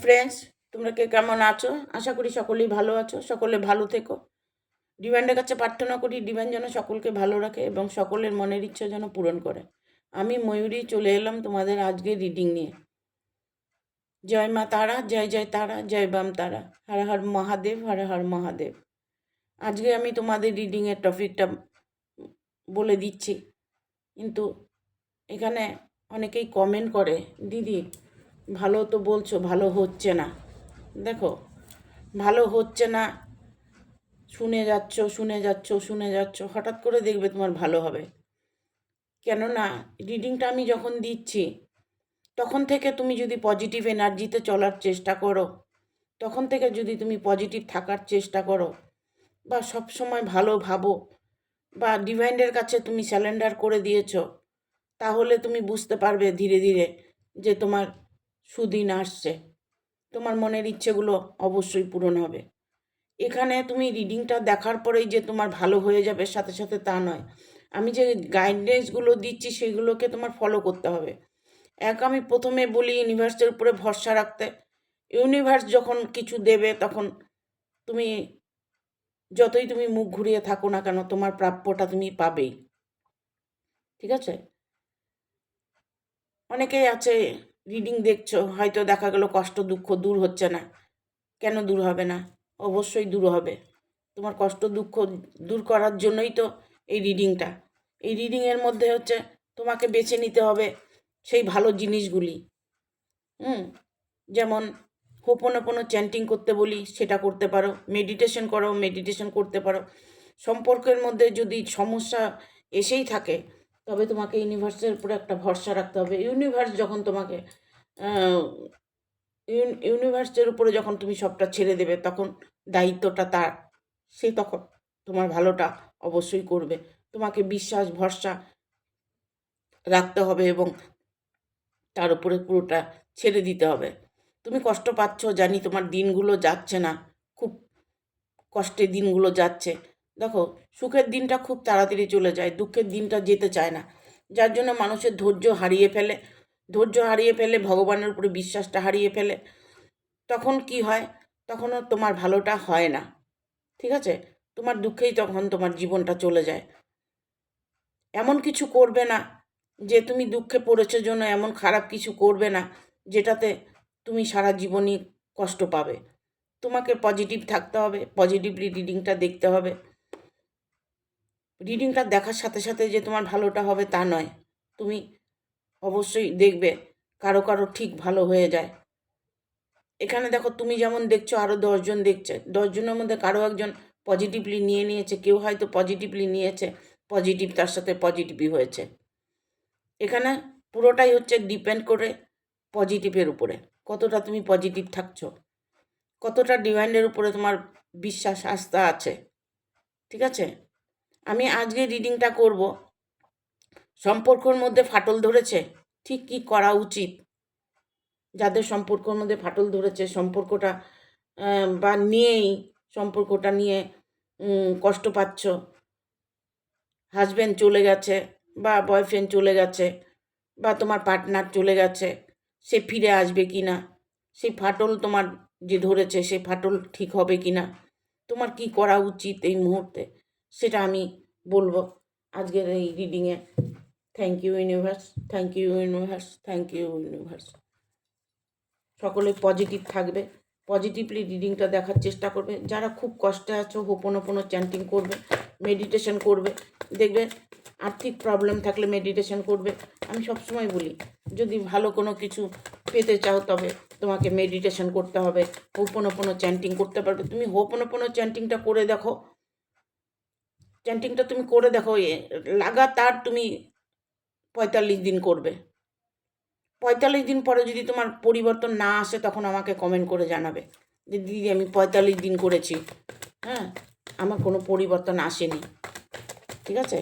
Friends, তোমরা কে কেমন আছো? আশা করি সকলেই ভালো আছো। সকলে ভালো থেকো। ডিভাইনের কাছে প্রার্থনা করি ডিভাইন যেন সকলকে ভালো রাখে এবং সকলের মনের ইচ্ছা যেন পূরণ করে। আমি ময়ূরী চলে এলাম তোমাদের আজকে রিডিং নিয়ে। জয় মা তারা, জয় জয় তারা, জয় বাম তারা, হর হর মহাদেব, হর হর মহাদেব। আজকে আমি তোমাদের রিডিংয়ের টপিকটা বলে দিচ্ছি, কিন্তু এখানে অনেকেই কমেন্ট করে, দিদি ভালো তো বলছো, ভালো হচ্ছে না। দেখো, ভালো হচ্ছে না, শুনে যাচ্ছ শুনে যাচ্ছ শুনে যাচ্ছ, হঠাৎ করে দেখবে তোমার ভালো হবে। কেননা রিডিংটা আমি যখন দিচ্ছি তখন থেকে তুমি যদি পজিটিভ এনার্জিতে চলার চেষ্টা করো, তখন থেকে যদি তুমি পজিটিভ থাকার চেষ্টা করো, বা সব সময় ভালো ভাবো, বা ডিভাইনের কাছে তুমি স্যালেন্ডার করে দিয়েছ, তাহলে তুমি বুঝতে পারবে ধীরে ধীরে যে তোমার সুদিন আসছে, তোমার মনের ইচ্ছেগুলো অবশ্যই পূরণ হবে। এখানে তুমি রিডিংটা দেখার পরেই যে তোমার ভালো হয়ে যাবে সাথে সাথে তা নয়। আমি যে গাইডেন্সগুলো দিচ্ছি সেগুলোকে তোমার ফলো করতে হবে। আমি প্রথমে বলি ইউনিভার্সের উপরে ভরসা রাখতে। ইউনিভার্স যখন কিছু দেবে তখন তুমি যতই তুমি মুখ ঘুরিয়ে থাকো না কেন, তোমার প্রাপ্যটা তুমি পাবেই। ঠিক আছে? অনেকেই আছে রিডিং দেখছো, হয়তো দেখা গেল কষ্ট দুঃখ দূর হচ্ছে না। কেন দূর হবে না? অবশ্যই দূর হবে। তোমার কষ্ট দুঃখ দূর করার জন্যই তো এই রিডিংটা। এই রিডিংয়ের মধ্যে হচ্ছে তোমাকে বেছে নিতে হবে সেই ভালো জিনিসগুলি। যেমন হোপোনোপোনো চ্যান্টিং করতে বলি, সেটা করতে পারো। মেডিটেশন করো, মেডিটেশন করতে পারো। সম্পর্কের মধ্যে যদি সমস্যা এসেই থাকে, তবে তোমাকে ইউনিভার্সের উপরে একটা ভরসা রাখতে হবে। ইউনিভার্স যখন তোমাকে ইউনিভার্সের উপরে যখন তুমি সবটা ছেড়ে দেবে, তখন দায়িত্বটা তার, সে তখন তোমার ভালোটা অবশ্যই করবে। তোমাকে বিশ্বাস ভরসা রাখতে হবে এবং তার উপরে পুরোটা ছেড়ে দিতে হবে। তুমি কষ্ট পাচ্ছ জানি, তোমার দিনগুলো যাচ্ছে না, খুব কষ্টে দিনগুলো যাচ্ছে। দেখো, সুখের দিনটা খুব তাড়াতাড়ি চলে যায়, দুঃখের দিনটা যেতে চায় না, যার জন্য মানুষের ধৈর্য হারিয়ে ফেলে। ধৈর্য হারিয়ে ফেলে, ভগবানের উপরে বিশ্বাসটা হারিয়ে ফেলে। তখন কি হয়? তখনও তোমার ভালোটা হয় না। ঠিক আছে? তোমার দুঃখেই তখন তোমার জীবনটা চলে যায়। এমন কিছু করবে না যে তুমি দুঃখে পড়েছো জন্য এমন খারাপ কিছু করবে না যেটাতে তুমি সারা জীবনই কষ্ট পাবে। তোমাকে পজিটিভ থাকতে হবে, পজিটিভলি রিডিংটা দেখতে হবে। রিডিংটা দেখার সাথে সাথে যে তোমার ভালোটা হবে তা নয়। তুমি অবশ্যই দেখবে কারো কারো ঠিক ভালো হয়ে যায়। এখানে দেখো, তুমি যেমন দেখছো আরও 10জন দেখছে, 10জনের মধ্যে কারো একজন পজিটিভলি নিয়েছে, কেউ হয়তো পজিটিভলি নিয়েছে, পজিটিভ তার সাথে পজিটিভই হয়েছে। এখানে পুরোটাই হচ্ছে ডিপেন্ড করে পজিটিভের উপরে, কতটা তুমি পজিটিভ থাকছো, কতটা ডিভাইনের উপরে তোমার বিশ্বাস আস্থা আছে। ঠিক আছে? আমি আজকে রিডিংটা করব সম্পর্কের মধ্যে ফাটল ধরেছে, ঠিক কী করা উচিত। যাদের সম্পর্কের মধ্যে ফাটল ধরেছে, সম্পর্কটা বা নিয়েই সম্পর্কটা নিয়ে কষ্ট পাচ্ছ, হাজব্যান্ড চলে গেছে বা বয়ফ্রেন্ড চলে গেছে বা তোমার পার্টনার চলে গেছে, সে ফিরে আসবে কি না, সেই ফাটল তোমার যে ধরেছে সেই ফাটল ঠিক হবে কি না, তোমার কি করা উচিত এই মুহূর্তে, সেটা আমি বলবো আজকের এই রিডিংয়ে। Thank you universe, thank you universe, thank you universe. সকলে পজিটিভ থাকবে, পজিটিভলি রিডিংটা দেখার চেষ্টা করবে। যারা খুব কষ্টে আছো, হোপোনোপোনো চ্যান্টিং করবে, মেডিটেশন করবে। দেখবে আর্থিক প্রবলেম থাকলে মেডিটেশন করবে। আমি সবসময় বলি, যদি ভালো কোনো কিছু পেতে চাও তবে তোমাকে মেডিটেশন করতে হবে, হোপোনোপোনো চ্যান্টিং করতে পারবে। তুমি হোপোনোপোনো চ্যান্টিংটা করে দেখো, চ্যান্টিংটা তুমি করে দেখো, লাগাতার তুমি 45 দিন করবে। 45 দিন পরে যদি তোমার পরিবর্তন না আসে, তখন আমাকে কমেন্ট করে জানাবে যে দিদি আমি 45 দিন করেছি, হ্যাঁ, আমার কোনো পরিবর্তন আসেনি। ঠিক আছে?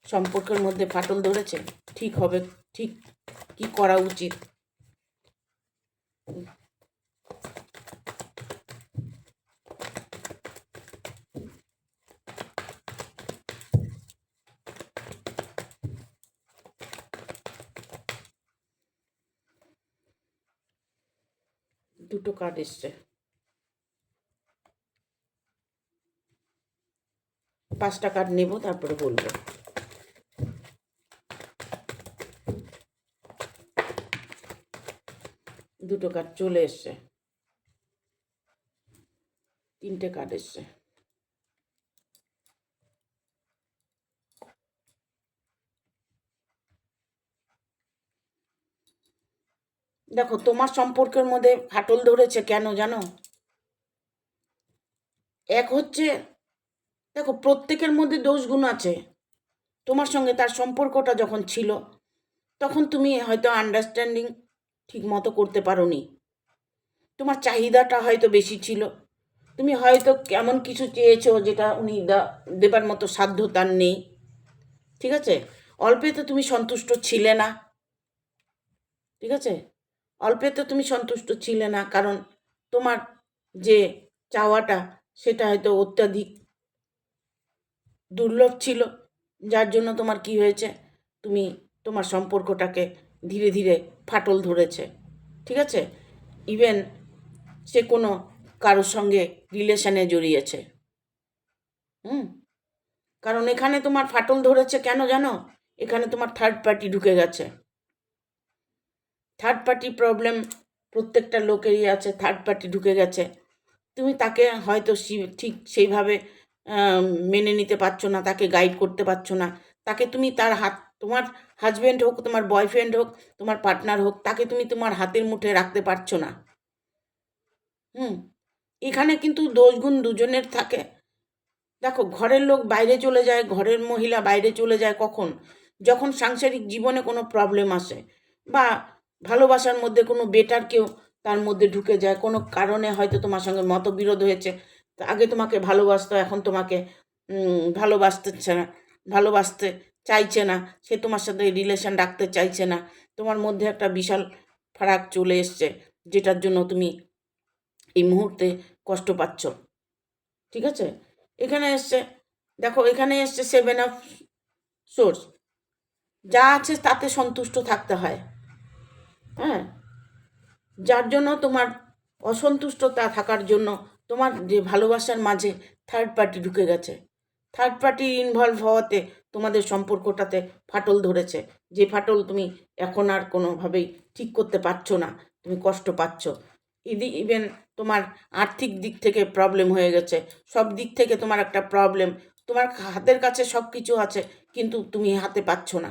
সম্পর্কের মধ্যে ফাটল ধরেছে, ঠিক হবে, ঠিক কি করা উচিত। দুটো কার্ড এসছে, 5টা কার্ড নেব, তারপরে বলবো। দুটো কার্ড চলে এসছে, 3টে কার্ড এসছে। দেখো, তোমার সম্পর্কের মধ্যে ফাটল ধরেছে কেন জানো? এক হচ্ছে, দেখো প্রত্যেকের মধ্যে দোষগুণ আছে। তোমার সঙ্গে তার সম্পর্কটা যখন ছিল তখন তুমি হয়তো আন্ডারস্ট্যান্ডিং ঠিক মতো করতে পারোনি, তোমার চাহিদাটা হয়তো বেশি ছিল, তুমি হয়তো এমন কিছু চেয়েছো যেটা উনি দেবার মতো সাধ্য তার নেই। ঠিক আছে, অল্পেতে তুমি সন্তুষ্ট ছিলে না। ঠিক আছে, অল্পেতে তুমি সন্তুষ্ট ছিলে না, কারণ তোমার যে চাওয়াটা সেটা হয়তো অত্যাধিক দুর্লভ ছিল, যার জন্য তোমার কি হয়েছে, তুমি তোমার সম্পর্কটাকে ধীরে ধীরে ফাটল ধরেছে। ঠিক আছে, ইভেন সে কোনো কারোর সঙ্গে রিলেশনে জড়িয়েছে। কারণ এখানে তোমার ফাটল ধরেছে কেন জানো? এখানে তোমার থার্ড পার্টি ঢুকে গেছে। থার্ড পার্টি প্রবলেম প্রত্যেকটা লোকেরই আছে, থার্ড পার্টি ঢুকে গেছে। তুমি তাকে হয়তো ঠিক সেইভাবে মেনে নিতে পারছো না, তাকে গাইড করতে পারছো না, তাকে তুমি তোমার হাজব্যান্ড হোক, তোমার বয়ফ্রেন্ড হোক, তোমার পার্টনার হোক, তাকে তুমি তোমার হাতের মুঠে রাখতে পারছো না। এখানে কিন্তু দোষগুণ দুজনের থাকে। দেখো, ঘরের লোক বাইরে চলে যায়, ঘরের মহিলা বাইরে চলে যায় কখন? যখন সাংসারিক জীবনে কোনো প্রবলেম আসে, বা ভালোবাসার মধ্যে কোনো বেটার কেউ তার মধ্যে ঢুকে যায়, কোনো কারণে হয়তো তোমার সঙ্গে মতবিরোধ হয়েছে। আগে তোমাকে ভালোবাসতো, এখন তোমাকে ভালোবাসতে চাইছে না, সে তোমার সাথে রিলেশন রাখতে চাইছে না। তোমার মধ্যে একটা বিশাল ফারাক চলে এসছে, যেটার জন্য তুমি এই মুহূর্তে কষ্ট পাচ্ছ। ঠিক আছে, এখানে এসছে, দেখো এখানে এসছে 7 অফ সোর্স। যা আছে তাতে সন্তুষ্ট থাকতে হয়। হ্যাঁ, যার জন্য তোমার অসন্তুষ্টতা থাকার জন্য তোমার যে ভালোবাসার মাঝে থার্ড পার্টি ঢুকে গেছে। থার্ড পার্টি ইনভলভ হওয়াতে তোমাদের সম্পর্কটাতে ফাটল ধরেছে, যে ফাটল তুমি এখন আর কোনোভাবেই ঠিক করতে পারছো না, তুমি কষ্ট পাচ্ছ। ইভেন তোমার আর্থিক দিক থেকে প্রবলেম হয়ে গেছে, সব দিক থেকে তোমার একটা প্রবলেম। তোমার হাতের কাছে সব কিছু আছে, কিন্তু তুমি হাতে পাচ্ছ না।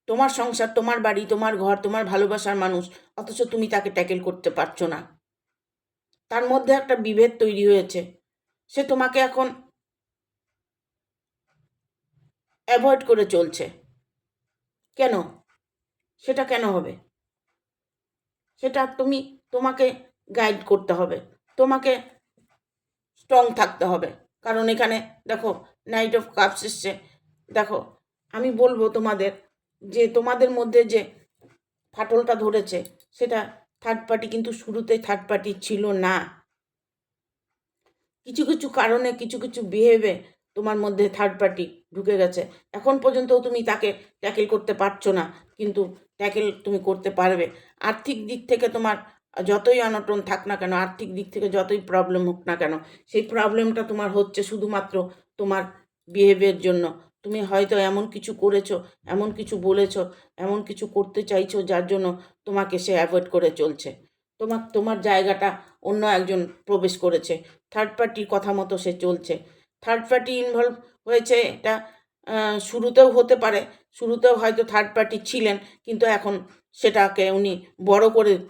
তোমার সংসার, তোমার বাড়ি, তোমার ঘর, তোমার ভালোবাসার মানুষ, অথচ তুমি তাকে ট্যাকেল করতে পারছো না। তার মধ্যে একটা বিভেদ তৈরি হয়েছে, সে তোমাকে এখন অ্যাভয়েড করে চলছে। কেন? সেটা কেন হবে? সেটা তোমাকে গাইড করতে হবে, তোমাকে স্ট্রং থাকতে হবে। কারণ এখানে দেখো, নাইট অফ কাপস এসছে। দেখো, আমি বলবো তোমাদের যে তোমাদের মধ্যে যে ফাটলটা ধরেছে সেটা থার্ড পার্টি কিন্তু শুরুতে থার্ড পার্টি ছিল না। কিছু কিছু কারণে, কিছু কিছু বিহেভে তোমার মধ্যে থার্ড পার্টি ঢুকে গেছে। এখন পর্যন্ত তুমি তাকে ট্যাকেল করতে পারছো না, কিন্তু ট্যাকেল তুমি করতে পারবে। আর্থিক দিক থেকে তোমার যতই অনটন থাক না কেন, আর্থিক দিক থেকে যতই প্রবলেম হোক না কেন, সেই প্রবলেমটা তোমার হচ্ছে শুধুমাত্র তোমার বিহেভিয়ার জন্য। তুমি হয়তো এমন কিছু করেছো, এমন কিছু বলেছো, এমন কিছু করতে চাইছো, যার জন্য তোমাকে সে অ্যাভয়েড করে চলছে। তোমার জায়গাটা অন্য একজন প্রবেশ করেছে, থার্ড পার্টির কথা মতো সে চলছে। থার্ড পার্টি ইনভলভ হয়েছে, এটা শুরুতেও হতে পারে, শুরুতেও হয়তো থার্ড পার্টি ছিলেন, কিন্তু এখন সেটাকে উনি বড়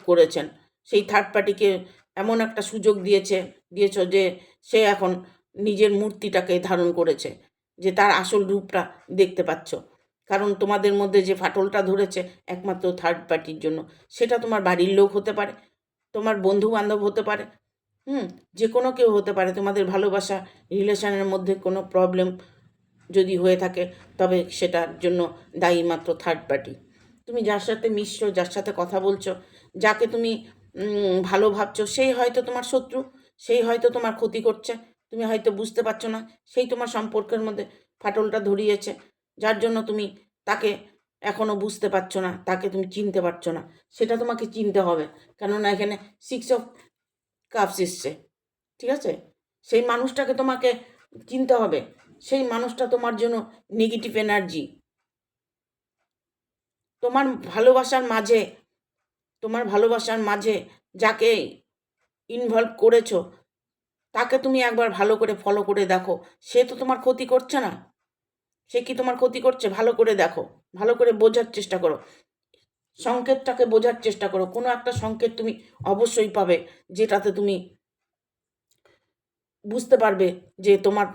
করেছেন। সেই থার্ড পার্টিকে এমন একটা সুযোগ দিয়েছ যে সে এখন নিজের মূর্তিটাকে ধারণ করেছে, যে তার আসল রূপটা দেখতে পাচ্ছ। কারণ তোমাদের মধ্যে যে ফাটলটা ধরেছে একমাত্র থার্ড পার্টির জন্য। সেটা তোমার বাড়ির লোক হতে পারে, তোমার বন্ধু বান্ধব হতে পারে, যে কোনো কেউ হতে পারে। তোমাদের ভালোবাসা রিলেশনের মধ্যে কোনো প্রবলেম যদি হয়ে থাকে, তবে সেটার জন্য দায়ী মাত্র থার্ড পার্টি। তুমি যার সাথে মিশছো, যার সাথে কথা বলছো, যাকে তুমি ভালো ভাবছো, সেই হয়তো তোমার শত্রু, সেই হয়তো তোমার ক্ষতি করছে, তুমি হয়তো বুঝতে পারছো না। সেই তোমার সম্পর্কের মধ্যে ফাটলটা ধরিয়েছে, যার জন্য তুমি তাকে এখনও বুঝতে পারছো না, তাকে তুমি চিনতে পারছো না, সেটা তোমাকে চিনতে হবে। কেননা এখানে 6 অফ কাপস এসছে, ঠিক আছে? সেই মানুষটাকে তোমাকে চিনতে হবে। সেই মানুষটা তোমার জন্য নেগেটিভ এনার্জি। তোমার ভালোবাসার মাঝে যাকে ইনভলভ করেছো, তাকে তুমি একবার ভালো করে ফলো করে দেখো। সে তো তোমার ক্ষতি করছে না। সে কি তোমার ক্ষতি করছে? ভালো করে দেখো, ভালো করে বোঝার চেষ্টা করো, সংকেতটাকে বোঝার চেষ্টা করো। কোনো একটা সংকেত তুমি অবশ্যই পাবে, যেটাতে তুমি বুঝতে পারবে যে তোমার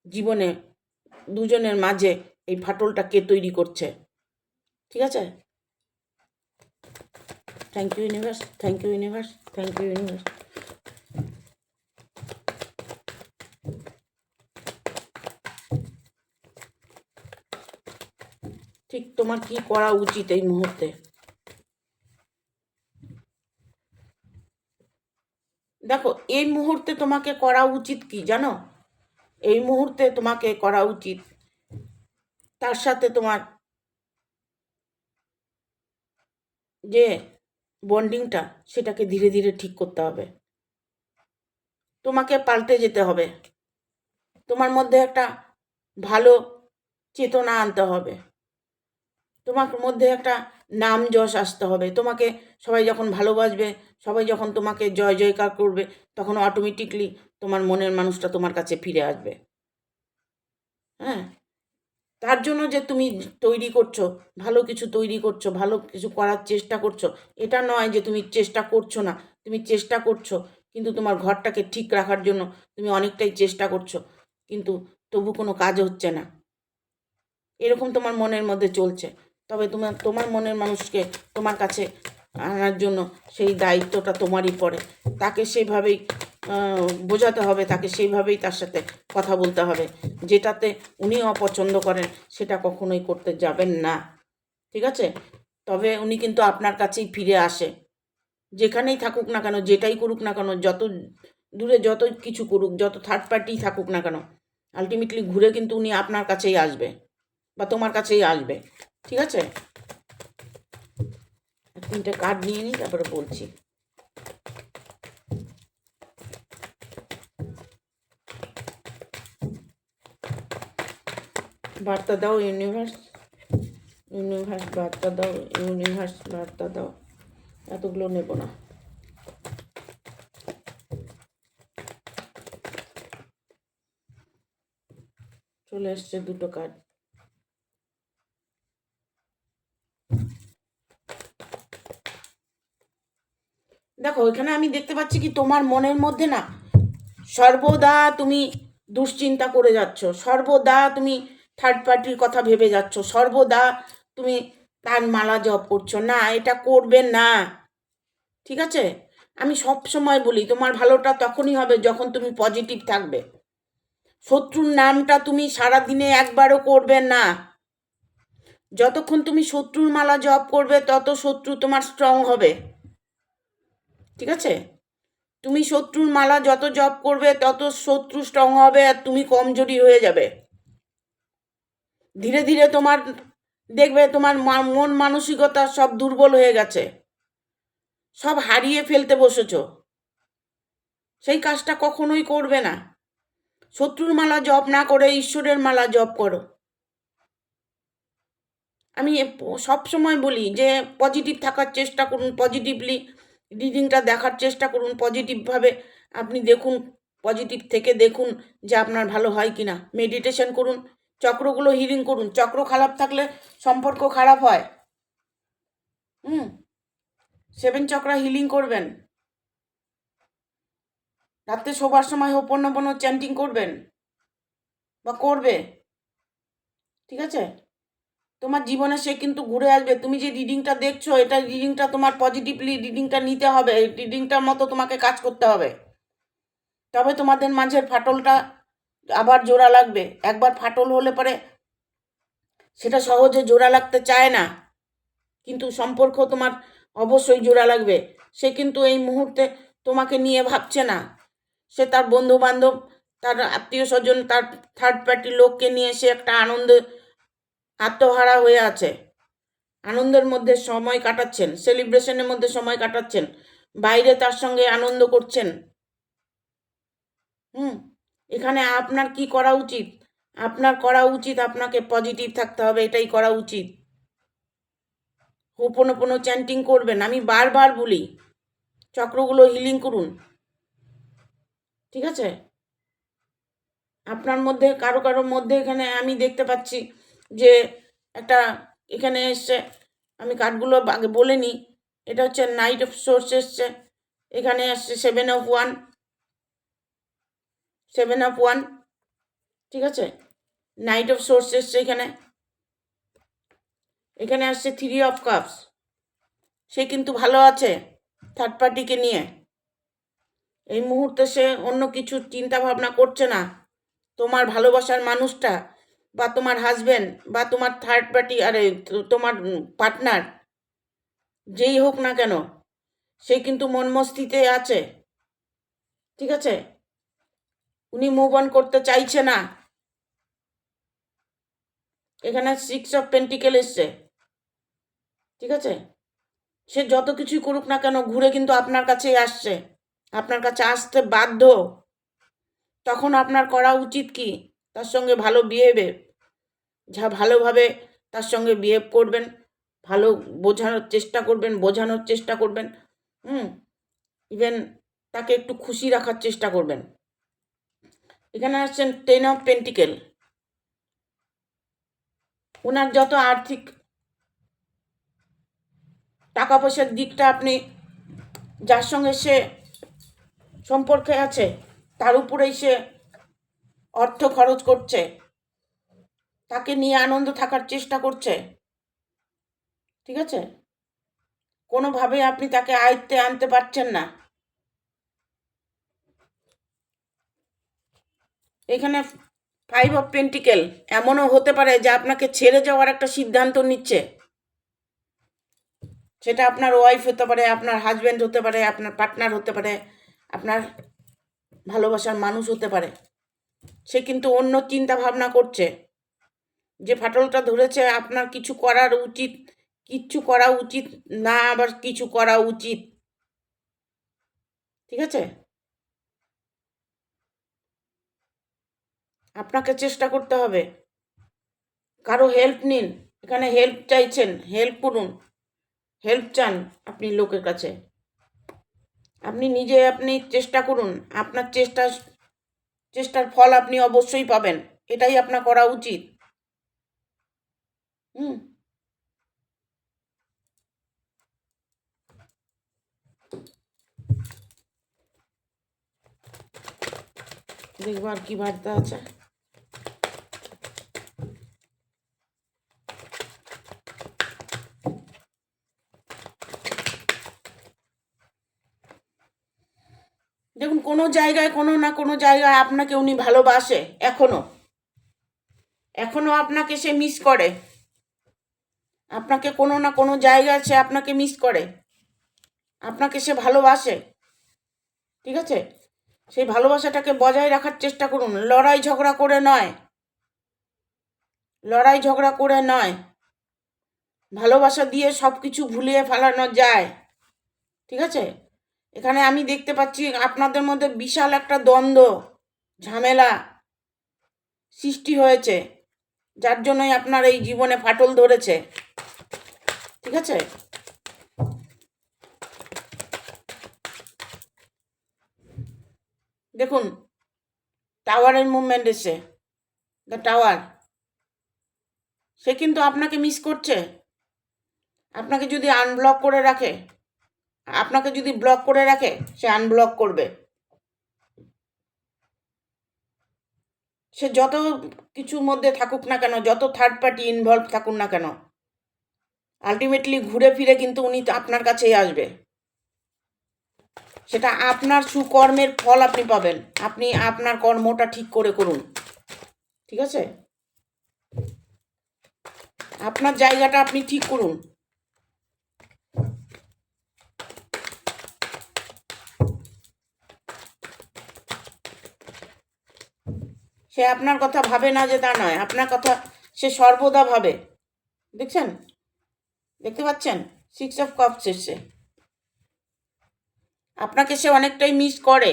জীবনে দুজনের মাঝে এই ফাটলটা কে তৈরি করছে। ঠিক আছে? Thank you universe, thank you universe, thank you universe. ঠিক তোমার কি করা উচিত এই মুহূর্তে? দেখো, এই মুহূর্তে তোমাকে করা উচিত কি জানো? এই মুহূর্তে তোমাকে করা উচিত তার সাথে তোমার যে বন্ডিংটা, সেটাকে ধীরে ধীরে ঠিক করতে হবে। তোমাকে পাল্টে যেতে হবে। তোমার মধ্যে একটা ভালো চেতনা আনতে হবে। তোমার মধ্যে একটা নাম যশ আসতে হবে। তোমাকে সবাই যখন ভালোবাসবে, সবাই যখন তোমাকে জয় জয়কার করবে, তখন অটোমেটিকলি তোমার মনের মানুষটা তোমার কাছে ফিরে আসবে। হ্যাঁ, তার জন্য যে তুমি তৈরি করছো, ভালো কিছু তৈরি করছো, ভালো কিছু করার চেষ্টা করছো, এটা নয় যে তুমি চেষ্টা করছো না। তুমি চেষ্টা করছো, কিন্তু তোমার ঘরটাকে ঠিক রাখার জন্য তুমি অনেকটাই চেষ্টা করছো, কিন্তু তবু কোনো কাজ হচ্ছে না। এরকম তোমার মনের মধ্যে চলছে। তবে তোমার মনের মানুষকে তোমার কাছে আনার জন্য সেই দায়িত্বটা তোমারই পড়ে। তাকে সেইভাবেই বোঝাতে হবে, তাকে সেইভাবেই তার সাথে কথা বলতে হবে। যেটাতে উনি অপছন্দ করেন, সেটা কখনোই করতে যাবেন না। ঠিক আছে? তবে উনি কিন্তু আপনার কাছেই ফিরে আসে। যেখানেই থাকুক না কেন, যেটাই করুক না কেন, যত দূরে যত কিছু করুক, যত থার্ড পার্টি থাকুক না কেন, আলটিমেটলি ঘুরে কিন্তু উনি আপনার কাছেই আসবে, বা তোমার কাছেই আসবে। ঠিক আছে? 3টে কার্ড নিয়ে নিই, তারপরে বলছি। বার্তা দাও ইউনিভার্স, ইউনিভার্স বার্তা দাও, ইউনিভার্স বার্তা দাও। এতগুলো নেব না। চলে এসছে 2টো কার্ড। দেখো, এখানে আমি দেখতে পাচ্ছি কি তোমার মনের মধ্যে না সর্বদা তুমি দুশ্চিন্তা করে যাচ্ছ, সর্বদা তুমি থার্ড পার্টির কথা ভেবে যাচ্ছ, সর্বদা তুমি তার মালা জপ করছো। না, এটা করবে না। ঠিক আছে? আমি সব সময় বলি, তোমার ভালোটা তখনই হবে যখন তুমি পজিটিভ থাকবে। শত্রুর নামটা তুমি সারাদিনে একবারও করবে না। যতক্ষণ তুমি শত্রুর মালা জপ করবে, তত শত্রু তোমার স্ট্রং হবে। ঠিক আছে? তুমি শত্রুর মালা যত জপ করবে, তত শত্রু স্ট্রং হবে, আর তুমি কমজোরি হয়ে যাবে। ধীরে ধীরে তোমার দেখবে তোমার মন মানসিকতা সব দুর্বল হয়ে গেছে, সব হারিয়ে ফেলতে বসেছ। সেই কাজটা কখনোই করবে না। শত্রুর মালা জপ না করে ঈশ্বরের মালা জপ করো। আমি সব সময় বলি যে পজিটিভ থাকার চেষ্টা করুন, পজিটিভলি রিডিংটা দেখার চেষ্টা করুন, পজিটিভভাবে আপনি দেখুন, পজিটিভ থেকে দেখুন যে আপনার ভালো হয় কি না। মেডিটেশন করুন, চক্রগুলো হিলিং করুন। চক্র খারাপ থাকলে সম্পর্ক খারাপ হয়। 7 চক্রা হিলিং করবেন। রাত্রে শোবার সময় হোপন চ্যান্টিং করবেন বা করবে। ঠিক আছে? তোমার জীবনে সে কিন্তু ঘুরে আসবে। তুমি যে রিডিংটা দেখছো, এটা রিডিংটা তোমার পজিটিভলি রিডিংটা নিতে হবে, রিডিংটার মতো তোমাকে কাজ করতে হবে। তবে তোমাদের মাঝের ফাটলটা আবার জোড়া লাগবে। একবার ফাটল হলে পরে সেটা সহজে জোড়া লাগতে চায় না, কিন্তু সম্পর্ক তোমার অবশ্যই জোড়া লাগবে। সে কিন্তু এই মুহূর্তে তোমাকে নিয়ে ভাবছে না। সে তার বন্ধু বান্ধব, তার আত্মীয় স্বজন, তার থার্ড পার্টি লোককে নিয়ে সে একটা আনন্দে আত্মহারা হয়ে আছে। আনন্দের মধ্যে সময় কাটাচ্ছেন, সেলিব্রেশনের মধ্যে সময় কাটাচ্ছেন, বাইরে তার সঙ্গে আনন্দ করছেন। এখানে আপনার কি করা উচিত? আপনার করা উচিত আপনাকে পজিটিভ থাকতে হবে, এটাই করা উচিত। হোপোনোপোনো চ্যান্টিং করবেন, আমি বারবার বলি চক্রগুলো হিলিং করুন, ঠিক আছে? আপনার মধ্যে কারো কারোর মধ্যে এখানে আমি দেখতে পাচ্ছি যে একটা এখানে এসছে, আমি কার্ডগুলো আগে বলে নিই। এটা হচ্ছে নাইট অফ সোর্স এসছে, এখানে আসছে 7 অফ ওয়ান, ঠিক আছে? নাইট অফ সোর্স এসছে এখানে, এখানে আসছে 3 অফ কাপস। সে কিন্তু ভালো আছে থার্ড পার্টিকে নিয়ে, এই মুহূর্তে সে অন্য কিছু চিন্তা ভাবনা করছে না। তোমার ভালোবাসার মানুষটা বা তোমার হাজবেন্ড বা তোমার থার্ড পার্টি, আরে তোমার পার্টনার যেই হোক না কেন, সে কিন্তু মন মস্তিতে আছে, ঠিক আছে? উনি মুভ অন করতে চাইছে না। এখানে 6 অফ পেন্টিকেল এসছে, ঠিক আছে? সে যত কিছুই করুক না কেন ঘুরে কিন্তু আপনার কাছেই আসছে, আপনার কাছে আসতে বাধ্য। তখন আপনার করা উচিত কি? তার সঙ্গে ভালো ভালোভাবে তার সঙ্গে বিহেভ করবেন, ভালো বোঝানোর চেষ্টা করবেন। ইভেন তাকে একটু খুশি রাখার চেষ্টা করবেন। এখানে আসছেন 10 অফ পেন্টিকেল। ওনার যত আর্থিক টাকা পয়সার দিকটা, আপনি যার সঙ্গে সে সম্পর্কে আছে তার উপরেই সে অর্থ খরচ করছে, তাকে নিয়ে আনন্দ থাকার চেষ্টা করছে, ঠিক আছে? কোনোভাবে আপনি তাকে আয়ত্তে আনতে পারছেন না। এখানে 5 অফ পেন্টিকেল, এমনও হতে পারে যে আপনাকে ছেড়ে যাওয়ার একটা সিদ্ধান্ত নিচ্ছে। সেটা আপনার ওয়াইফ হতে পারে, আপনার হাজব্যান্ড হতে পারে, আপনার পার্টনার হতে পারে, আপনার ভালোবাসার মানুষ হতে পারে। সে কিন্তু অন্য চিন্তা ভাবনা করছে। যে ফাটলটা ধরেছে, আপনার কিছু করা উচিত না, আবার কিছু করা উচিত, ঠিক আছে? আপনাকে চেষ্টা করতে হবে। কারো হেল্প নিন, এখানে হেল্প চাইছেন, হেল্প করুন, হেল্প চান আপনি লোকের কাছে। আপনি চেষ্টা করুন, আপনার চেষ্টার ফল আপনি অবশ্যই পাবেন, এটাই আপনার করা উচিত। দেখবার কি বার্তা আছে। দেখুন, কোনো না কোনো জায়গায় আপনাকে উনি ভালোবাসে, এখনো আপনাকে সে মিস করে, আপনাকে কোনো না কোনো জায়গায় সে আপনাকে মিস করে, আপনাকে সে ভালোবাসে, ঠিক আছে? সেই ভালোবাসাটাকে বজায় রাখার চেষ্টা করুন, লড়াই ঝগড়া করে নয়, ভালোবাসা দিয়ে সব কিছু ভুলিয়ে ফেলানো যায়, ঠিক আছে? এখানে আমি দেখতে পাচ্ছি আপনাদের মধ্যে বিশাল একটা দ্বন্দ্ব, ঝামেলা সৃষ্টি হয়েছে, যার জন্যই আপনার এই জীবনে ফাটল ধরেছে, ঠিক আছে? দেখুন, টাওয়ারের মুভমেন্ট এসে, দ্য টাওয়ার। সে কিন্তু আপনাকে মিস করছে। আপনাকে যদি ব্লক করে রাখে সে আনব্লক করবে। সে যত কিছুর মধ্যে থাকুক না কেন, যত থার্ড পার্টি ইনভলভ থাকুক না কেন, আলটিমেটলি ঘুরে ফিরে কিন্তু উনি আপনার কাছেই আসবে। সেটা আপনার সুকর্মের ফল আপনি পাবেন। আপনি আপনার কর্মটা ঠিক করে করুন, ঠিক আছে? আপনার জায়গাটা আপনি ঠিক করুন। সে আপনার কথা ভাবে না যে তা নয়, আপনার কথা সে সর্বদা ভাবে, দেখছেন? দেখতে পাচ্ছেন 6 অফ কাপস এসছে। আপনাকে সে অনেকটাই মিস করে।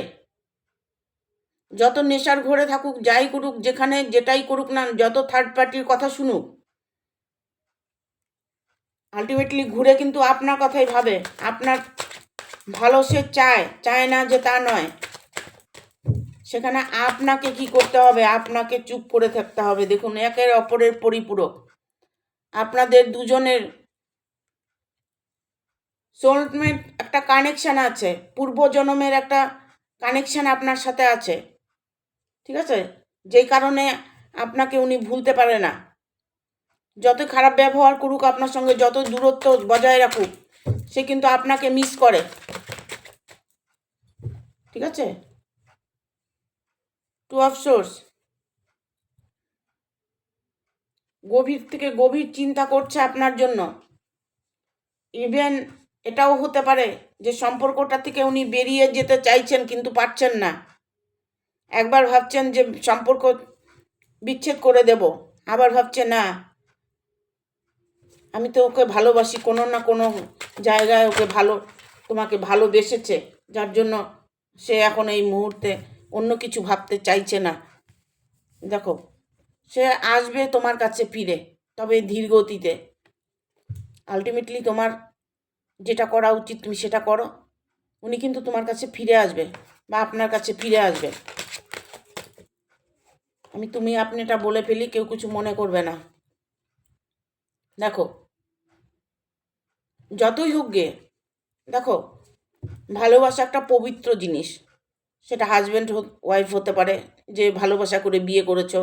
যত নেশার ঘরে থাকুক, যাই করুক, যেখানে যেটাই করুক না, যত থার্ড পার্টির কথা শুনুক, আলটিমেটলি ঘুরে কিন্তু আপনার কথাই ভাবে। আপনার ভালো সে চায় না যে তা নয়। সেখানে আপনাকে কি করতে হবে? আপনাকে চুপ করে থাকতে হবে। দেখুন, একের অপরের পরিপূরক। আপনাদের দুজনের সোলমেট একটা কানেকশান আছে, পূর্বজন্মের একটা কানেকশান আপনার সাথে আছে, ঠিক আছে? যেই কারণে আপনাকে উনি ভুলতে পারে না। যত খারাপ ব্যবহার করুক আপনার সঙ্গে, যত দূরত্ব বজায় রাখুক, সে কিন্তু আপনাকে মিস করে, ঠিক আছে? 2 অফ সোর্স, গভীর থেকে গভীর চিন্তা করছে আপনার জন্য। ইভেন এটাও হতে পারে যে সম্পর্কটা থেকে উনি বেরিয়ে যেতে চাইছেন কিন্তু পারছেন না। একবার ভাবছেন যে সম্পর্ক বিচ্ছেদ করে দেব, আবার ভাবছে না, আমি তো ওকে ভালোবাসি, কোনো না কোনো জায়গায় ওকে তোমাকে ভালোবেসেছে, যার জন্য সে এখন এই মুহূর্তে অন্য কিছু ভাবতে চাইছে না। দেখো, সে আসবে তোমার কাছে ফিরে, তবে ধীর গতিতে। আলটিমেটলি তোমার যেটা করা উচিত তুমি সেটা করো। উনি কিন্তু তোমার কাছে ফিরে আসবে বা আপনার কাছে ফিরে আসবে। আমি তুমি আপনিটা বলে ফেলি, কেউ কিছু মনে করবে না। দেখো, যতই হোক গে, দেখো, ভালোবাসা একটা পবিত্র জিনিস। সেটা হাজব্যান্ড ওয়াইফ হতে পারে, যে ভালোবাসা করে বিয়ে করেছো,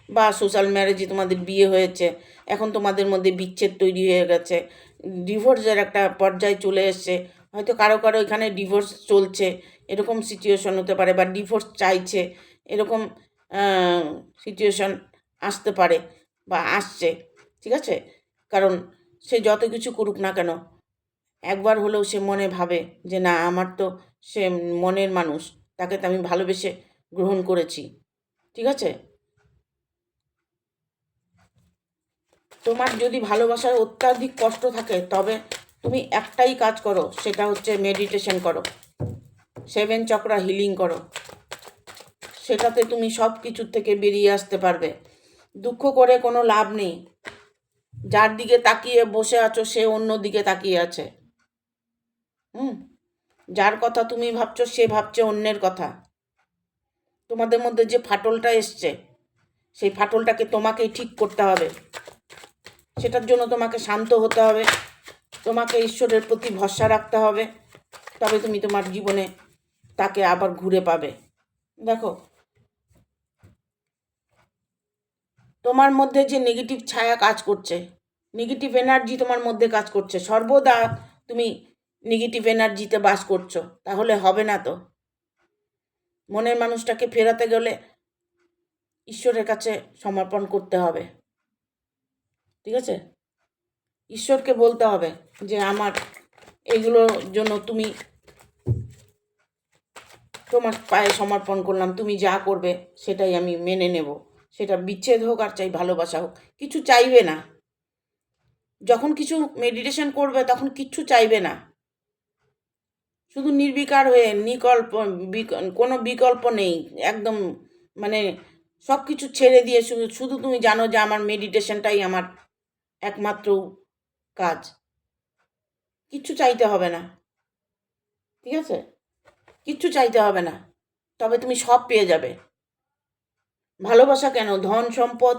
বা সোশ্যাল ম্যারেজে তোমাদের বিয়ে হয়েছে, এখন তোমাদের মধ্যে বিচ্ছেদ তৈরি হয়ে গেছে, ডিভোর্সের একটা পর্যায়ে চলে এসছে, হয়তো কারো কারো এখানে ডিভোর্স চলছে, এরকম সিচুয়েশন হতে পারে, বা ডিভোর্স চাইছে, এরকম সিচুয়েশন আসতে পারে বা আসছে, ঠিক আছে? কারণ সে যত কিছু করুক না কেন, একবার হলেও সে মনে ভাবে যে না, আমার তো সে মনের মানুষ, তাকে তো আমি ভালোবেসে গ্রহণ করেছি, ঠিক আছে? তোমার যদি ভালোবাসার অত্যাধিক কষ্ট থাকে, তবে তুমি একটাই কাজ করো, সেটা হচ্ছে মেডিটেশন করো, 7 চক্রা হিলিং করো। সেটাতে তুমি সব কিছুর থেকে বেরিয়ে আসতে পারবে। দুঃখ করে কোনো লাভ নেই। যার দিকে তাকিয়ে বসে আছো, সে অন্য দিকে তাকিয়ে আছে। যার কথা তুমি ভাবছো, সে ভাবছে অন্যের কথা। তোমাদের মধ্যে যে ফাটলটা এসছে, সেই ফাটলটাকে তোমাকেই ঠিক করতে হবে। সেটার জন্য তোমাকে শান্ত হতে হবে, তোমাকে ঈশ্বরের প্রতি ভরসা রাখতে হবে, তবে তুমি তোমার জীবনে তাকে আবার ঘুরে পাবে। দেখো, তোমার মধ্যে যে নেগেটিভ ছায়া কাজ করছে, নেগেটিভ এনার্জি তোমার মধ্যে কাজ করছে, সর্বদা তুমি নেগেটিভ এনার্জিতে বাস করছো, তাহলে হবে না তো। মনের মানুষটাকে ফেরাতে গেলে ঈশ্বরের কাছে সমর্পণ করতে হবে, ঠিক আছে? ঈশ্বরকে বলতে হবে যে আমার এগুলোর জন্য তুমি, তোমার পায়ে সমর্পণ করলাম, তুমি যা করবে সেটাই আমি মেনে নেব। সেটা বিচ্ছেদ হোক আর চাই ভালোবাসা হোক, কিছু চাইবে না। যখন কিছু মেডিটেশন করবে তখন কিচ্ছু চাইবে না, শুধু নির্বিকার হয়ে, কোনো বিকল্প নেই, একদম মানে সব কিছু ছেড়ে দিয়ে শুধু শুধু তুমি জানো যে আমার মেডিটেশনটাই আমার একমাত্র কাজ। কিচ্ছু চাইতে হবে না, ঠিক আছে? কিচ্ছু চাইতে হবে না, তবে তুমি সব পেয়ে যাবে। ভালোবাসা কেন, ধন সম্পদ,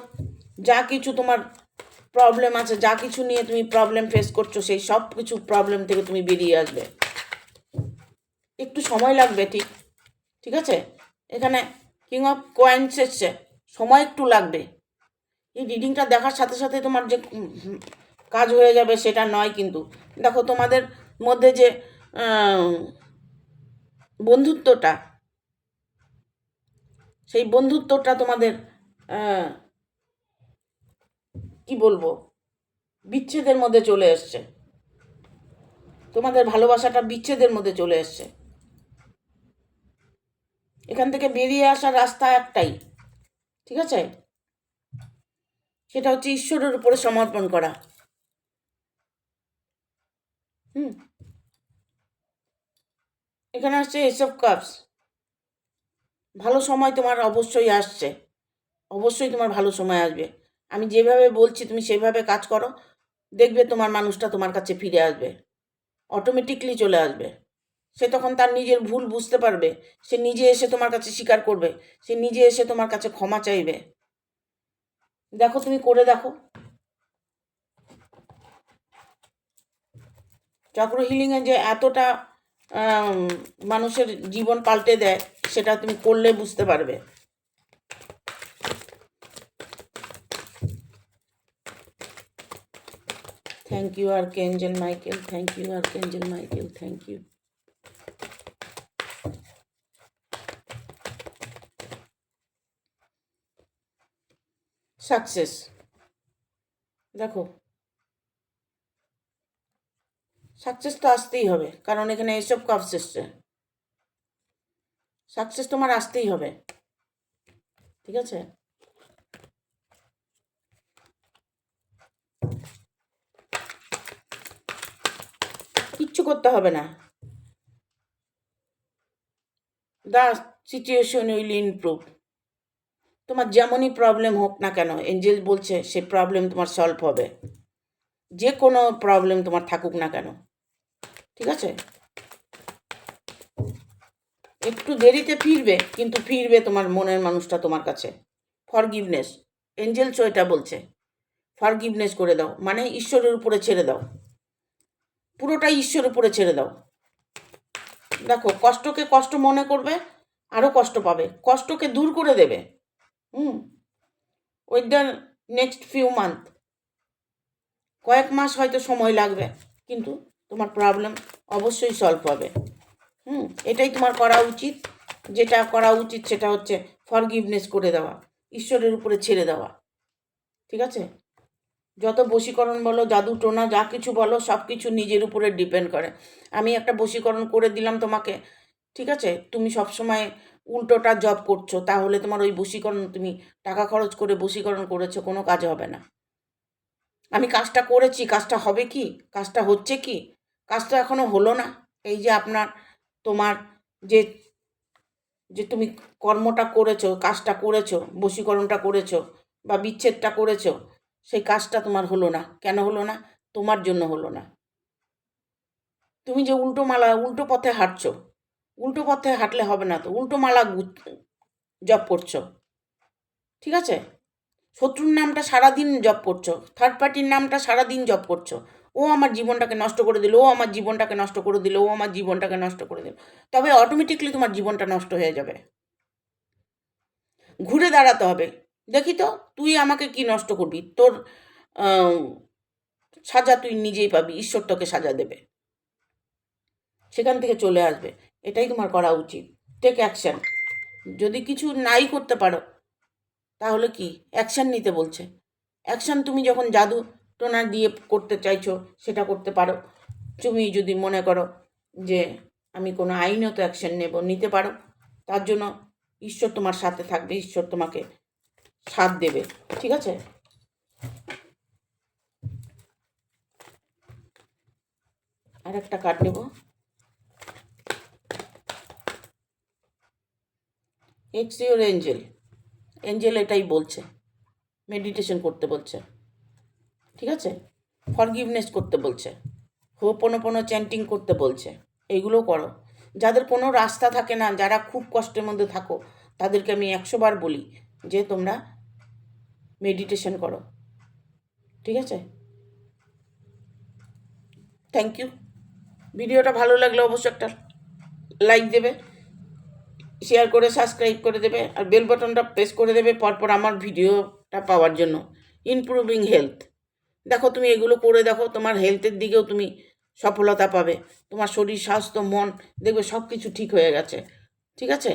যা কিছু তোমার প্রবলেম আছে, যা কিছু নিয়ে তুমি প্রবলেম ফেস করছো, সেই সব কিছু প্রবলেম থেকে তুমি বেরিয়ে আসবে। একটু সময় লাগবে, ঠিক ঠিক আছে? এখানে কিং অফ কয়েন্স এসছে, সময় একটু লাগবে। এই রিডিংটা দেখার সাথে সাথে তোমার যে কাজ হয়ে যাবে সেটা নয় কিন্তু। দেখো, তোমাদের মধ্যে যে বন্ধুত্বটা, সেই বন্ধুত্বটা তোমাদের কি বলবো, বিচ্ছেদের মধ্যে চলে এসছে। তোমাদের ভালোবাসাটা বিচ্ছেদের মধ্যে চলে এসছে। এখান থেকে বেরিয়ে আসার রাস্তা একটাই, ঠিক আছে? সেটা হচ্ছে ঈশ্বরের উপরে সমর্পণ করা। হুম, এখানে আসছে এস অফ কাপস। ভালো সময় তোমার অবশ্যই আসছে, অবশ্যই তোমার ভালো সময় আসবে। আমি যেভাবে বলছি তুমি সেভাবে কাজ করো, দেখবে তোমার মানুষটা তোমার কাছে ফিরে আসবে, অটোমেটিকলি চলে আসবে। সে তখন তার নিজের ভুল বুঝতে পারবে, সে নিজে এসে তোমার কাছে স্বীকার করবে, সে নিজে এসে তোমার কাছে ক্ষমা চাইবে। দেখো, তুমি করে দেখো। চক্র হিলিংয়ে যে এতটা মানুষের জীবন পাল্টে দেয়, সেটা তুমি করলে বুঝতে পারবে। Thank you archangel Michael, thank you archangel Michael, thank you. Success, দেখো সাকসেস তো আসতেই হবে, কারণ এখানে এসব কাপস এসছে। সাকসেস তোমার আসতেই হবে, ঠিক আছে? কিচ্ছু করতে হবে না। The situation will improve. তোমার যেমনই প্রবলেম হোক না কেন, এঞ্জেল বলছে সে প্রবলেম তোমার সলভ হবে, যে কোনো প্রবলেম তোমার থাকুক না কেন, ঠিক আছে? একটু দেরিতে ফিরবে, কিন্তু ফিরবে তোমার মনের মানুষটা তোমার কাছে। ফরগিভনেস, এঞ্জেলসও এটা বলছে, ফরগিভনেস করে দাও, মানে ঈশ্বরের উপরে ছেড়ে দাও, পুরোটাই ঈশ্বরের উপরে ছেড়ে দাও। দেখো, কষ্টকে কষ্ট মনে করবে, আরও কষ্ট পাবে, কষ্টকে দূর করে দেবে। With the next few month, কয়েক মাস হয়তো সময় লাগবে, কিন্তু তোমার প্রবলেম অবশ্যই সলভ হবে। এটাই তোমার করা উচিত। যেটা করা উচিত সেটা হচ্ছে ফরগিভনেস করে দেওয়া, ঈশ্বরের উপরে ছেড়ে দেওয়া, ঠিক আছে? যত বশীকরণ বলো, জাদু টোনা যা কিছু বলো, সব কিছু নিজের উপরে ডিপেন্ড করে। আমি একটা বশীকরণ করে দিলাম তোমাকে, ঠিক আছে? তুমি সবসময় উল্টোটা জব করছো, তাহলে তোমার ওই বশীকরণ, তুমি টাকা খরচ করে বশীকরণ করেছো, কোনো কাজ হবে না। আমি কাজটা করেছি, কাজটা হবে কি, কাজটা হচ্ছে কি, কাজ তো এখনো হলো না। এই যে তোমার যে যে তুমি কর্মটা করেছো, কাজটা করেছো, বশীকরণটা করেছো বা বিচ্ছেদটা করেছো, সেই কাজটা তোমার হলো না। কেন হলো না? তোমার জন্য হলো না। তুমি যে উল্টো পথে হাঁটছো, উল্টো পথে হাঁটলে হবে না তো, উল্টো মালা জপ করছো, ঠিক আছে? শত্রুর নামটা সারাদিন জপ করছো, থার্ড পার্টির নামটা সারাদিন জপ করছো। ও আমার জীবনটাকে নষ্ট করে দিল, ও আমার জীবনটাকে নষ্ট করে দিল, ও আমার জীবনটাকে নষ্ট করে দিল। তবে অটোমেটিকলি তোমার জীবনটা নষ্ট হয়ে যাবে। ঘুরে দাঁড়াতে হবে, দেখি তো তুই আমাকে কি নষ্ট করবি, তোর সাজা তুই নিজেই পাবি, ঈশ্বর তোকে সাজা দেবে, সেখান থেকে চলে আসবে। এটাই তোমার করা উচিত। Take action. যদি কিছু নাই করতে পারো, তাহলে কি অ্যাকশন নিতে বলছে। অ্যাকশন তুমি যখন জাদু টোনা দিয়ে করতে চাইছো, সেটা করতে পারো। তুমি যদি মনে করো যে আমি কোনো আইনত অ্যাকশন নিতে পারো। তার জন্য ঈশ্বর তোমার সাথে থাকবে, ঈশ্বর তোমাকে সাথ দেবে, ঠিক আছে? আর একটা কার্ড নেব। এক্স ইউর এঞ্জেল, এঞ্জেল এটাই বলছে, মেডিটেশন করতে বলছে, ঠিক আছে? ফরগিভনেস করতে বলছে, হোপোনোপোনো চ্যান্টিং করতে বলছে। এইগুলো করো। যাদের কোনো রাস্তা থাকে না, যারা খুব কষ্টের মধ্যে থাকো, তাদেরকে আমি 100 বার বলি যে তোমরা মেডিটেশন করো, ঠিক আছে? Thank you. ভিডিওটা ভালো লাগলে অবশ্যই একটা লাইক দেবে, শেয়ার করে সাবস্ক্রাইব করে দেবে, আর বেল বাটনটা প্রেস করে দেবে পরপর আমার ভিডিওটা পাওয়ার জন্য। ইমপ্রুভিং হেলথ, দেখো তুমি এগুলো করে দেখো, তোমার হেলথের দিকেও তুমি সফলতা পাবে। তোমার শরীর স্বাস্থ্য মন দেখবে সব কিছু ঠিক হয়ে গেছে, ঠিক আছে?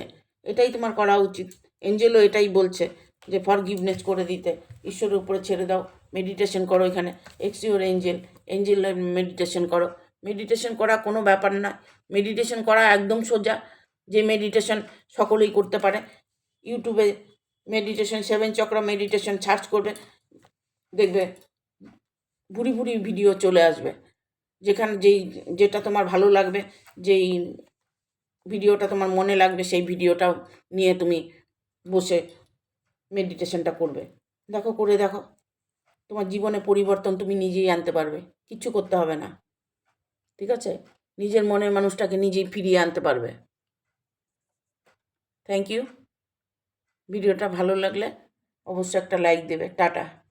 এটাই তোমার করা উচিত। এঞ্জেলও এটাই বলছে যে ফরগিভনেস করে দিতে, ঈশ্বরের উপরে ছেড়ে দাও, মেডিটেশন করো। এখানে x your Angel, Angel meditation করো। মেডিটেশন করা কোনো ব্যাপার না, মেডিটেশন করা একদম সোজা, যে মেডিটেশন সকলেই করতে পারে। ইউটিউবে মেডিটেশন 7 চক্র মেডিটেশন সার্চ করবে, দেখবে ভুরি ভুরি ভিডিও চলে আসবে, যেটা তোমার ভালো লাগবে, যেই ভিডিওটা তোমার মনে লাগবে, সেই ভিডিওটাও নিয়ে তুমি বসে মেডিটেশনটা করবে। করে দেখো, তোমার জীবনে পরিবর্তন তুমি নিজেই আনতে পারবে, কিচ্ছু করতে হবে না। ঠিক আছে? নিজের মনের মানুষটাকে নিজেই ফিরিয়ে আনতে পারবে। Thank you. ভিডিওটা ভালো লাগলে অবশ্যই একটা লাইক দেবে। টাটা।